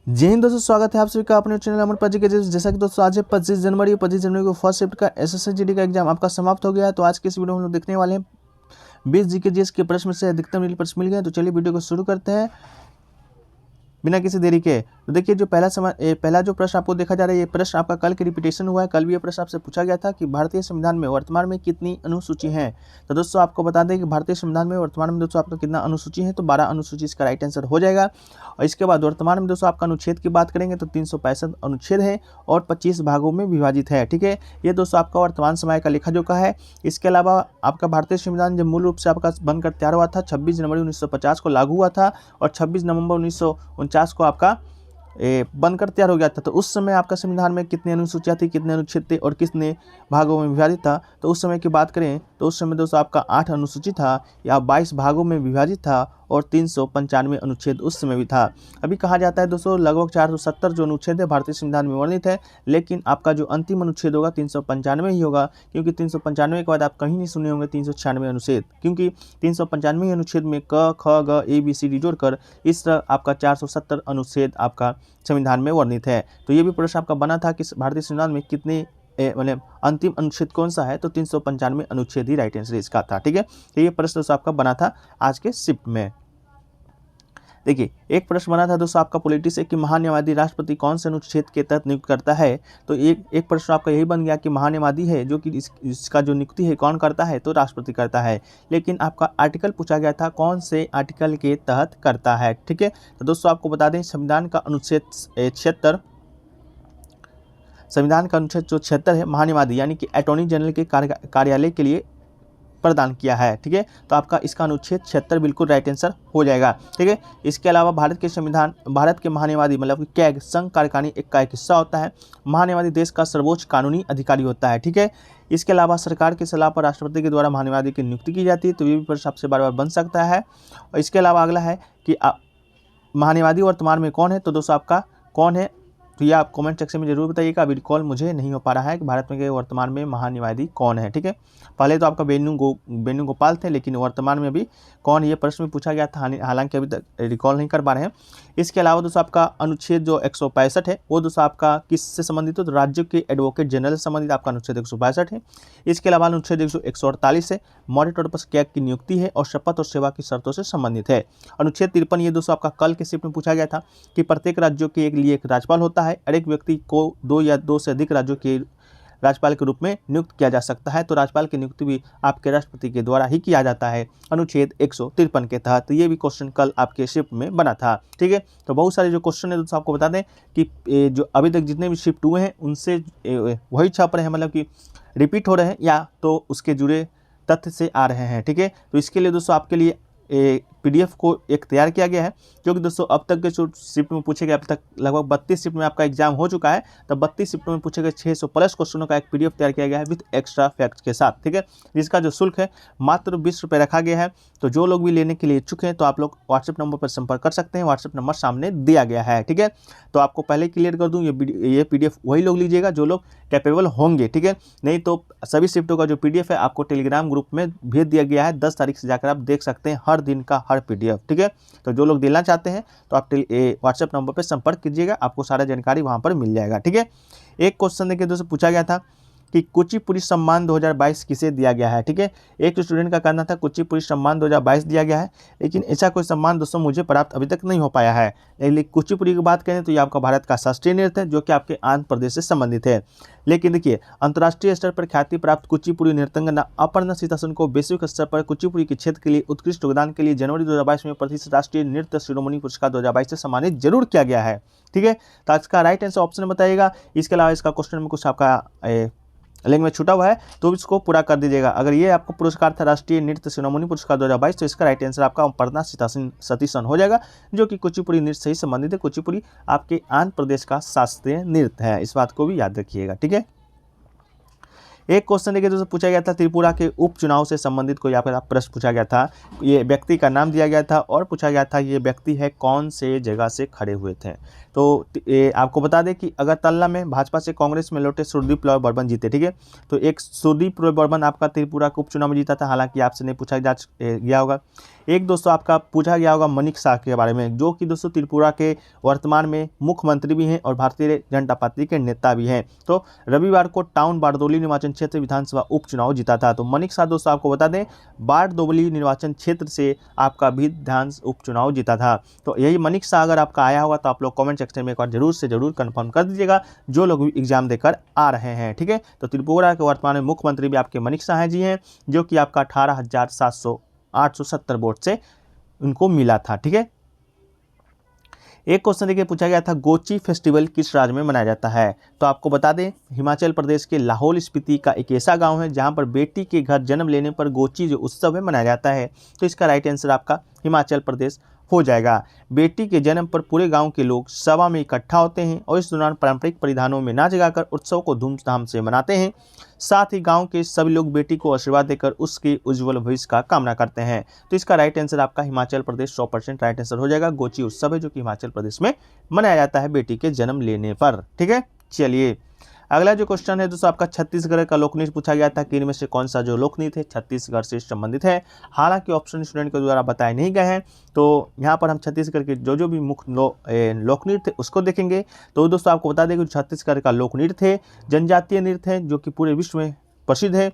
जय हिंद दोस्तों, स्वागत है आप सभी का अपने चैनल अमर पाजी के। जैसा कि दोस्तों आज है 25 जनवरी को फर्स्ट शिफ्ट का एसएससी का एग्जाम आपका समाप्त हो गया है। तो आज के इस वीडियो में हम लोग देखने वाले हैं 20 जीके जीएस के प्रश्न में से अधिकतम रियल प्रश्न मिल गए। तो चलिए वीडियो को शुरू करते हैं बिना किसी देरी के। तो देखिए जो पहला जो प्रश्न आपको देखा जा रहा है, ये प्रश्न आपका कल के रिपीटेशन हुआ है। कल भी ये प्रश्न आपसे पूछा गया था कि भारतीय संविधान में वर्तमान में कितनी अनुसूची हैं। तो दोस्तों आपको बता दें कि भारतीय संविधान में वर्तमान में दोस्तों आपका कितना अनुसूची है, तो 12 अनुसूची इसका राइट आंसर हो जाएगा। और इसके बाद वर्तमान में दोस्तों आपका अनुच्छेद की बात करेंगे तो 365 अनुच्छेद है और 25 भागों में विभाजित है। ठीक है, ये दोस्तों आपका वर्तमान समय का लेखा जोखा है। इसके अलावा आपका भारतीय संविधान जब मूल रूप से आपका बनकर तैयार हुआ था 26 जनवरी 1950 को लागू हुआ था और 26 नवंबर 1949 को आपका बनकर तैयार हो गया था। तो उस समय आपका संविधान में कितनी अनुसूचियाँ थी, कितने अनुच्छेद थे और कितने भागों में विभाजित था। तो उस समय की बात करें तो उस समय दोस्तों आपका 8 अनुसूची था या 22 भागों में विभाजित था और 395 अनुच्छेद उस समय भी था। अभी कहा जाता है दोस्तों लगभग 470 जो अनुच्छेद है भारतीय संविधान में वर्णित है, लेकिन आपका जो अंतिम अनुच्छेद होगा 395 ही होगा, क्योंकि 395 के बाद आप कहीं नहीं सुने होंगे 396 अनुच्छेद, क्योंकि 395 अनुच्छेद में क ख ग ए बी सी डी जोड़कर इस तरह आपका 470 अनुच्छेद आपका संविधान में वर्णित है। तो ये भी प्रश्न आपका बना था कि भारतीय संविधान में कितने मतलब अंतिम अनुच्छेद कौन सा है, तो 395 अनुच्छेद ही राइट आंसर इसका था। ठीक है, तो ये प्रश्न दोस्तों आपका बना था आज के शिफ्ट में। देखिए एक प्रश्न बना था दोस्तों आपका पॉलिटिक्स है कि महान्यायवादी राष्ट्रपति कौन से अनुच्छेद के तहत नियुक्त करता है। तो एक प्रश्न आपका यही बन गया कि महान्यायवादी है जो कि इसका जो नियुक्ति है कौन करता है, तो राष्ट्रपति करता है। लेकिन आपका आर्टिकल पूछा गया था कौन से आर्टिकल के तहत करता है। ठीक है, तो दोस्तों आपको बता दें संविधान का अनुच्छेद 76, संविधान का अनुच्छेद जो 76 है महान्यायवादी यानी कि अटॉर्नी जनरल के कार्यालय के लिए प्रदान किया है। ठीक है, तो आपका इसका अनुच्छेद 76 बिल्कुल राइट आंसर हो जाएगा। ठीक है, इसके अलावा भारत के महान्यायवादी मतलब कि कैग संघ कार्यकारिणी एक का एक हिस्सा होता है। महान्यायवादी देश का सर्वोच्च कानूनी अधिकारी होता है। ठीक है, इसके अलावा सरकार की सलाह पर राष्ट्रपति के द्वारा महान्यायवादी की नियुक्ति की जाती है। तो ये भी प्रश्न आपसे बार बार बन सकता है। और इसके अलावा अगला है कि महान्यायवादी वर्तमान में कौन है, तो दोस्तों आपका कौन है, तो ये आप कमेंट सेक्शन में जरूर बताइएगा। अभी रिकॉल मुझे नहीं हो पा रहा है कि भारत में के वर्तमान में महान्यायवादी कौन है। ठीक है, पहले तो आपका वेणुगोपाल थे, लेकिन वर्तमान में भी कौन ये प्रश्न में पूछा गया था, हालांकि अभी तक रिकॉल नहीं कर पा रहे हैं। इसके अलावा दोस्तों आपका अनुच्छेद जो 165 है वो दोस्तों आपका किससे संबंधित है, तो राज्य के एडवोकेट जनरल से संबंधित आपका अनुच्छेद 162 है। इसके अलावा अनुच्छेद 148 है मौलिक तौर पर कैग की नियुक्ति है और शपथ और सेवा की शर्तों से संबंधित है। अनुच्छेद 53 ये दोस्तों आपका कल के शिफ्ट में पूछा गया था कि प्रत्येक राज्यों के लिए एक राज्यपाल होता है, हर एक व्यक्ति को 2 या 2 से अधिक राज्यों के राज्यपाल के रूप में नियुक्त किया जा सकता है। तो राज्यपाल की नियुक्ति भी आपके राष्ट्रपति के द्वारा ही किया जाता है अनुच्छेद 153 के तहत। ये भी क्वेश्चन कल आपके शिफ्ट में बना था। ठीक है, तो बहुत सारे जो क्वेश्चन है दोस्तों आपको बता दें कि जो अभी तक जितने भी शिफ्ट हुए हैं उनसे वही छप रहे हैं, मतलब कि रिपीट हो रहे हैं या तो उसके जुड़े तथ्य से आ रहे हैं। ठीक है, तो इसके लिए दोस्तों आपके लिए PDF को एक तैयार किया गया है, जो कि दोस्तों अब तक के जो शिफ्ट में पूछे गए, अब तक लगभग 32 शिफ्ट में आपका एग्जाम हो चुका है। तो 32 शिफ्ट में पूछे गए 600 प्लस क्वेश्चनों का एक PDF तैयार किया गया है विद एक्स्ट्रा फैक्ट्स के साथ। ठीक है, जिसका जो शुल्क है मात्र 20 रुपये रखा गया है। तो जो लोग भी लेने के लिए इच्छुक हैं तो आप लोग व्हाट्सएप नंबर पर संपर्क कर सकते हैं। व्हाट्सएप नंबर सामने दिया गया है। ठीक है, तो आपको पहले क्लियर कर दूँ, ये PDF वही लोग लीजिएगा जो लोग कैपेबल होंगे। ठीक है, नहीं तो सभी शिफ्टों का जो PDF है आपको टेलीग्राम ग्रुप में भेज दिया गया है। 10 तारीख से जाकर आप देख सकते हैं हर दिन का हर PDF। ठीक है, तो जो लोग देना चाहते हैं तो आप व्हाट्सएप नंबर पर संपर्क कीजिएगा, आपको सारा जानकारी वहां पर मिल जाएगा। ठीक है, एक क्वेश्चन देखिए दोस्तों पूछा गया था कि कुचिपुड़ी सम्मान 2022 किसे दिया गया है। ठीक है, एक स्टूडेंट का कहना था कुचिपुड़ी सम्मान 2022 दिया गया है, लेकिन ऐसा कोई सम्मान दोस्तों मुझे प्राप्त अभी तक नहीं हो पाया है। लेकिन कुचिपुड़ी की बात करें तो ये आपका भारत का शास्त्रीय नृत्य है जो कि आपके आंध्र प्रदेश से संबंधित है। लेकिन देखिए अंतर्राष्ट्रीय स्तर पर ख्याति प्राप्त कुचिपुड़ी नृत्यंगना अपर्णा सीतासन को वैश्विक स्तर पर कुचिपुड़ी के क्षेत्र के लिए उत्कृष्ट योगदान के लिए जनवरी 2022 में प्रतिष्ठित राष्ट्रीय नृत्य शिरोमणि पुरस्कार 2022 से सम्मानित जरूर किया गया है। ठीक है, तो इसका राइट आंसर ऑप्शन बताइएगा। इसके अलावा इसका क्वेश्चन में कुछ आपका लिंक में छूटा हुआ है तो इसको पूरा कर दीजिएगा। अगर ये आपका पुरस्कार था राष्ट्रीय नृत्य शिरोमणि पुरस्कार 2022 तो इसका राइट आंसर आपका अपर्णा सतीसन हो जाएगा, जो कि कुचिपुड़ी नृत्य से ही संबंधित है। कुचिपुड़ी आपके आंध्र प्रदेश का शास्त्रीय नृत्य है, इस बात को भी याद रखिएगा। ठीक है, एक क्वेश्चन देखिए दोस्तों पूछा गया था त्रिपुरा के उपचुनाव से संबंधित कोई आपका प्रश्न पूछा गया था। ये व्यक्ति का नाम दिया गया था और पूछा गया था ये व्यक्ति है कौन से जगह से खड़े हुए थे। तो आपको बता दें कि अगरतला में भाजपा से कांग्रेस में लौटे सुरदीप रॉय बर्मन जीते। ठीक है, तो एक सुरदीप रॉय बर्मन आपका त्रिपुरा के उपचुनाव में जीता था, हालांकि आपसे नहीं पूछा गया होगा। एक दोस्तों आपका पूछा गया होगा मनिक शाह के बारे में, जो कि दोस्तों त्रिपुरा के वर्तमान में मुख्यमंत्री भी हैं और भारतीय जनता पार्टी के नेता भी हैं। तो रविवार को टाउन बारदोली निर्वाचन क्षेत्र विधानसभा उपचुनाव जीता था। तो मनिक शाह दोस्तों आपको बता दें बारदोली निर्वाचन क्षेत्र से आपका भी विधान उपचुनाव जीता था। तो यही मनिक शाह अगर आपका आया होगा तो आप लोग कमेंट सेक्शन में एक बार जरूर से जरूर कंफर्म कर दीजिएगा, जो लोग भी एग्जाम देकर आ रहे हैं। ठीक है, तो त्रिपुरा के वर्तमान में मुख्यमंत्री भी आपके मनिक शाह जी हैं, जो कि आपका 18,870 वोट से उनको मिला था। ठीक है, एक क्वेश्चन देखिए पूछा गया था गोची फेस्टिवल किस राज्य में मनाया जाता है। तो आपको बता दें हिमाचल प्रदेश के लाहौल स्पीति का एक ऐसा गांव है जहां पर बेटी के घर जन्म लेने पर गोची जो उत्सव है मनाया जाता है। तो इसका राइट आंसर आपका हिमाचल प्रदेश हो जाएगा। बेटी के जन्म पर पूरे गांव के लोग सभा में इकट्ठा होते हैं और इस दौरान पारंपरिक परिधानों में नाच गाकर उत्सव को धूमधाम से मनाते हैं। साथ ही गांव के सभी लोग बेटी को आशीर्वाद देकर उसके उज्जवल भविष्य का कामना करते हैं। तो इसका राइट आंसर आपका हिमाचल प्रदेश 100% राइट आंसर हो जाएगा। गोची उत्सव है जो कि हिमाचल प्रदेश में मनाया जाता है बेटी के जन्म लेने पर। ठीक है, चलिए अगला जो क्वेश्चन है दोस्तों आपका छत्तीसगढ़ का लोकनृत्य पूछा गया था कि इनमें से कौन सा जो लोकनृत्य है छत्तीसगढ़ से संबंधित है। हालांकि ऑप्शन स्टूडेंट के द्वारा बताए नहीं गए हैं, तो यहाँ पर हम छत्तीसगढ़ के जो भी मुख्य लोकनृत्य उसको देखेंगे। तो दोस्तों आपको बता दें कि छत्तीसगढ़ का लोकनृत्य है जनजातीय नृत्य है जो कि पूरे विश्व में प्रसिद्ध है।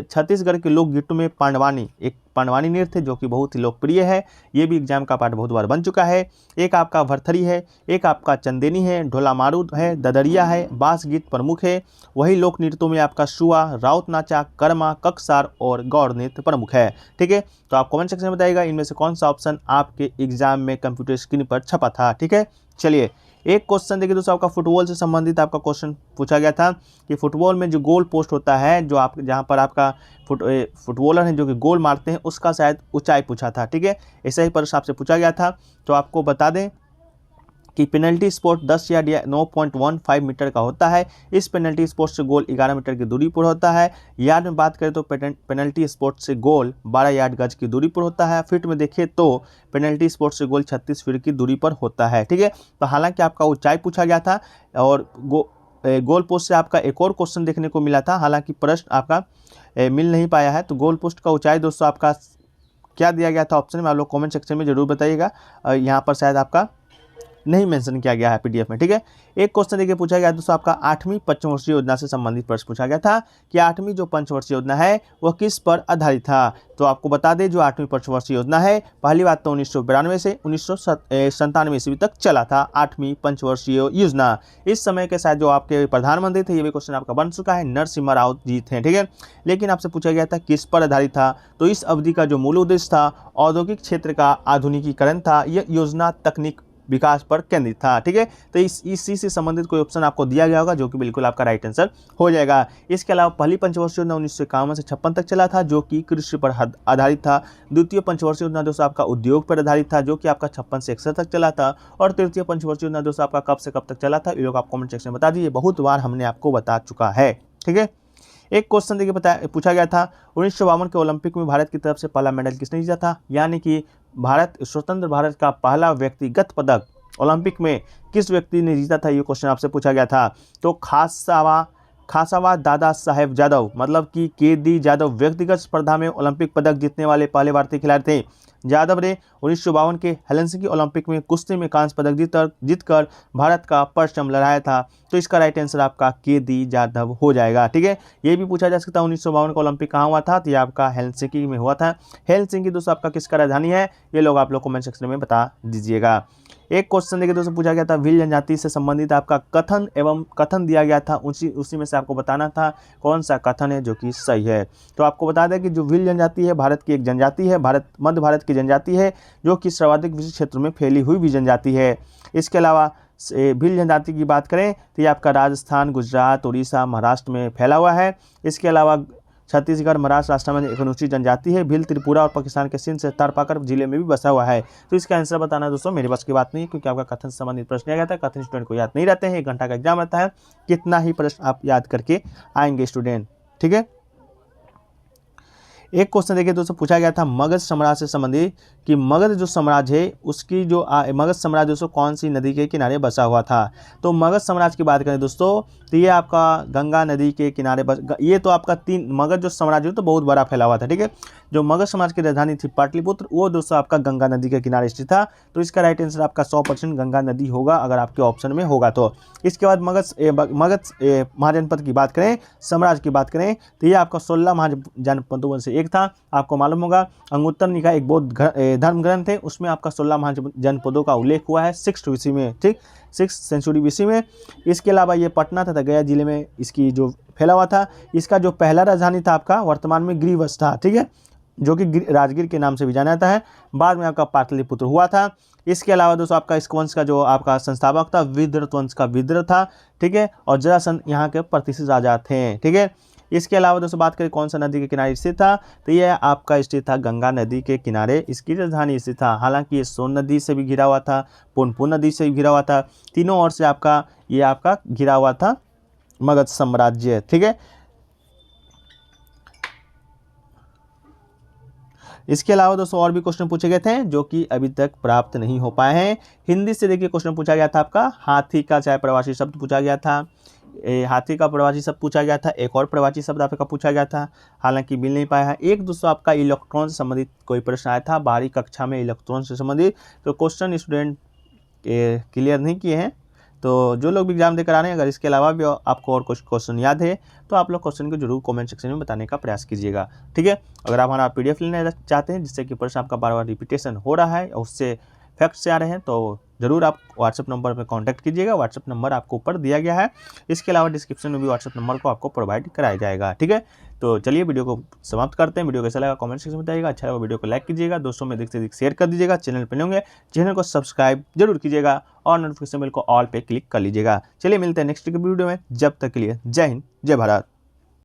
छत्तीसगढ़ के लोकगीतों में पांडवानी एक पांडवानी नृत्य जो कि बहुत ही लोकप्रिय है, ये भी एग्जाम का पार्ट बहुत बार बन चुका है। एक आपका भरथरी है, एक आपका चंदेनी है, ढोला मारूद है, ददरिया है, बास गीत प्रमुख है। वही लोक नृत्यों में आपका शुआ, राउत नाचा, कर्मा, ककसार और गौड़ नृत्य प्रमुख है। ठीक है, तो आप कमेंट सेक्शन में बताइएगा इनमें से कौन सा ऑप्शन आपके एग्जाम में कंप्यूटर स्क्रीन पर छपा था। ठीक है, चलिए एक क्वेश्चन देखिए दोस्तों आपका फुटबॉल से संबंधित आपका क्वेश्चन पूछा गया था कि फुटबॉल में जो गोल पोस्ट होता है, जो आप जहां पर आपका फुटबॉलर है जो कि गोल मारते हैं उसका शायद ऊंचाई पूछा था। ठीक है, ऐसा ही प्रश्न आपसे पूछा गया था। तो आपको बता दें कि पेनल्टी स्पॉट 10 यार्ड या 9.15 मीटर का होता है। इस पेनल्टी स्पॉट से गोल 11 मीटर की दूरी पर होता है। यार्ड में बात करें तो पेनल्टी स्पॉट से गोल 12 यार्ड गज की दूरी पर होता है। फीट में देखें तो पेनल्टी स्पॉट से गोल 36 फीट की दूरी पर होता है। ठीक है, तो हालांकि आपका ऊंचाई पूछा गया था और गोल पोस्ट से आपका एक और क्वेश्चन देखने को मिला था, हालांकि प्रश्न आपका मिल नहीं पाया है। तो गोल पोस्ट का ऊंचाई दोस्तों आपका क्या दिया गया था ऑप्शन में, आप लोग कमेंट सेक्शन में जरूर बताइएगा। यहाँ पर शायद आपका नहीं मेंशन किया गया है पीडीएफ में। ठीक है, एक क्वेश्चन देखिए पूछा गया दोस्तों आपका 8वीं पंचवर्षीय योजना से संबंधित प्रश्न पूछा गया था कि 8वीं जो पंचवर्षीय योजना है वह किस पर आधारित था। तो आपको बता दें जो 8वीं पंचवर्षीय योजना है पहली बात तो 1992 से 1997 ईस्वी तक चला था 8वीं पंचवर्षीय योजना। इस समय के साथ जो आपके प्रधानमंत्री थे, ये भी क्वेश्चन आपका बन चुका है, नरसिम्हा राव जी थे। ठीक है, लेकिन आपसे पूछा गया था किस पर आधारित था। तो इस अवधि का जो मूल उद्देश्य था औद्योगिक क्षेत्र का आधुनिकीकरण था। यह योजना तकनीक विकास पर केंद्रित था। ठीक है, तो इसी से संबंधित कोई ऑप्शन आपको दिया गया होगा जो कि बिल्कुल आपका राइट आंसर हो जाएगा। इसके अलावा पहली पंचवर्षीय योजना 1951 से 56 तक चला था जो कि कृषि पर आधारित था। द्वितीय पंचवर्षीय योजना दोस्तों आपका उद्योग पर आधारित था जो कि आपका 56 से 61 तक चला था। और तृतीय पंचवर्षीय योजना दोस्तों आपका कब से कब तक चला था, ये लोग आप कमेंट सेक्शन में बता दीजिए, बहुत बार हमने आपको बता चुका है। ठीक है, एक क्वेश्चन देखिए पूछा गया था 1952 के ओलंपिक में भारत की तरफ से पहला मेडल किसने जीता था, यानी कि स्वतंत्र भारत का पहला व्यक्तिगत पदक ओलंपिक में किस व्यक्ति ने जीता था, ये क्वेश्चन आपसे पूछा गया था। तो खासावा दादा साहेब जादव मतलब कि केडी जादव व्यक्तिगत स्पर्धा में ओलंपिक पदक जीतने वाले पहले भारतीय खिलाड़ी थे। जादव ने 1952 के हेलसिंकी ओलंपिक में कुश्ती में कांस्य पदक जीतकर भारत का परचम लहराया था। तो इसका राइट आंसर आपका केडी जादव हो जाएगा। ठीक है, ये भी पूछा जा सकता है 1952 का ओलंपिक कहाँ हुआ था, तो ये आपका हेलसिंकी में हुआ था। हेलसिंकी दोस्तों आपका किसका राजधानी है, ये लोग आप लोग कमेंट सेक्शन में बता दीजिएगा। एक क्वेश्चन देखिए दोस्तों पूछा गया था भील जनजाति से संबंधित आपका कथन दिया गया था, उसी में से आपको बताना था कौन सा कथन है जो कि सही है। तो आपको बता दें कि जो भील जनजाति है भारत की एक जनजाति है, मध्य भारत की जनजाति है जो कि सर्वाधिक विशिष्ट क्षेत्रों में फैली हुई भी जनजाति है। इसके अलावा भील जनजाति की बात करें तो ये आपका राजस्थान, गुजरात, उड़ीसा, महाराष्ट्र में फैला हुआ है। इसके अलावा छत्तीसगढ़, महाराष्ट्र राष्ट्र में एक अनुसूचित जनजाति है। भील त्रिपुरा और पाकिस्तान के सिंध से तारपाकर जिले में भी बसा हुआ है। तो इसका आंसर बताना दोस्तों मेरे पास की बात नहीं है, क्योंकि आपका कथन से संबंधित प्रश्न आ गया था। कथन स्टूडेंट को याद नहीं रहते हैं, 1 घंटा का एग्जाम रहता है, कितना ही प्रश्न आप याद करके आएंगे स्टूडेंट। ठीक है, एक क्वेश्चन देखिए दोस्तों, पूछा गया था मगध साम्राज्य से संबंधित कि मगध जो साम्राज्य है उसकी जो मगध साम्राज्य दोस्तों कौन सी नदी के किनारे बसा हुआ था। तो मगध साम्राज्य की बात करें दोस्तों तो ये आपका गंगा नदी के किनारे ये तो आपका मगध जो साम्राज्य तो बहुत बड़ा फैला हुआ था, ठीक है। जो मगध साम्राज्य की राजधानी थी पाटलिपुत्र, वो दोस्तों आपका गंगा नदी के किनारे स्थित था। तो इसका राइट आंसर आपका 100% गंगा नदी होगा अगर आपके ऑप्शन में होगा तो। इसके बाद मगध महाजनपद की बात करें, साम्राज्य की बात करें तो ये आपका 16 महाजनपदों में से एक था। आपको मालूम होगा अंगुत्तर निकाय एक बौद्ध धर्म ग्रंथ है, उसमें आपका 16 महाजनपदों का उल्लेख हुआ है 6th BC में, ठीक, 6th सेंचुरी BC में। इसके अलावा ये पटना तथा गया जिले में इसकी जो फैला हुआ था। इसका जो पहला राजधानी था आपका वर्तमान में गिरिवश था, ठीक है, जो कि राजगीर के नाम से भी जाना जाता है। बाद में आपका पाटलिपुत्र हुआ था। इसके अलावा दोस्तों आपका इस वंश का जो आपका संस्थापक था विदर्थ वंश का विदर्थ था, ठीक है, और जरासंध यहाँ के प्रतिष्ठित राजा थे, ठीक है। इसके अलावा दोस्तों बात करें कौन सा नदी के किनारे स्थित था, तो यह आपका स्थित था गंगा नदी के किनारे, इसकी राजधानी स्थित था। हालांकि ये सोन नदी से भी घिरा हुआ था, पुनपुन नदी से भी घिरा हुआ था, तीनों ओर से ये आपका घिरा हुआ था मगध साम्राज्य, ठीक है। इसके अलावा दोस्तों और भी क्वेश्चन पूछे गए थे जो कि अभी तक प्राप्त नहीं हो पाए हैं। हिंदी से देखिए क्वेश्चन पूछा गया था आपका हाथी का चाहे प्रवासी शब्द पूछा गया था, हाथी का प्रवासी शब्द पूछा गया था, एक और प्रवासी शब्द आपका पूछा गया था, हालांकि मिल नहीं पाया है। एक दोस्तों आपका इलेक्ट्रॉन से संबंधित कोई प्रश्न आया था 12वीं कक्षा में इलेक्ट्रॉन से संबंधित, तो क्वेश्चन स्टूडेंट क्लियर नहीं किए हैं। तो जो लोग भी एग्जाम देकर आ रहे हैं, अगर इसके अलावा भी आपको और कुछ क्वेश्चन याद है तो आप लोग क्वेश्चन को जरूर कमेंट सेक्शन में बताने का प्रयास कीजिएगा, ठीक है। अगर आप हमारा PDF लेना चाहते हैं जिससे कि प्रश्न आपका बार बार रिपीटेशन हो रहा है और उससे फैक्ट से आ रहे हैं, तो जरूर आप व्हाट्सएप नंबर पर कांटेक्ट कीजिएगा। व्हाट्सएप नंबर आपको ऊपर दिया गया है। इसके अलावा डिस्क्रिप्शन में भी व्हाट्सएप नंबर को आपको प्रोवाइड कराया जाएगा, ठीक है। तो चलिए वीडियो को समाप्त करते हैं। वीडियो कैसा लगा कमेंट सेक्शन में बताइएगा, अच्छा लगा वीडियो को लाइक कीजिएगा, दोस्तों में अधिक से अधिक शेयर कर दीजिएगा। चैनल पर होंगे चैनल को सब्सक्राइब जरूर कीजिएगा और नोटिफिकेशन बेल को ऑल पे क्लिक कर लीजिएगा। चलिए मिलते हैं नेक्स्ट वीडियो में, जब तक के लिए जय हिंद जय भारत।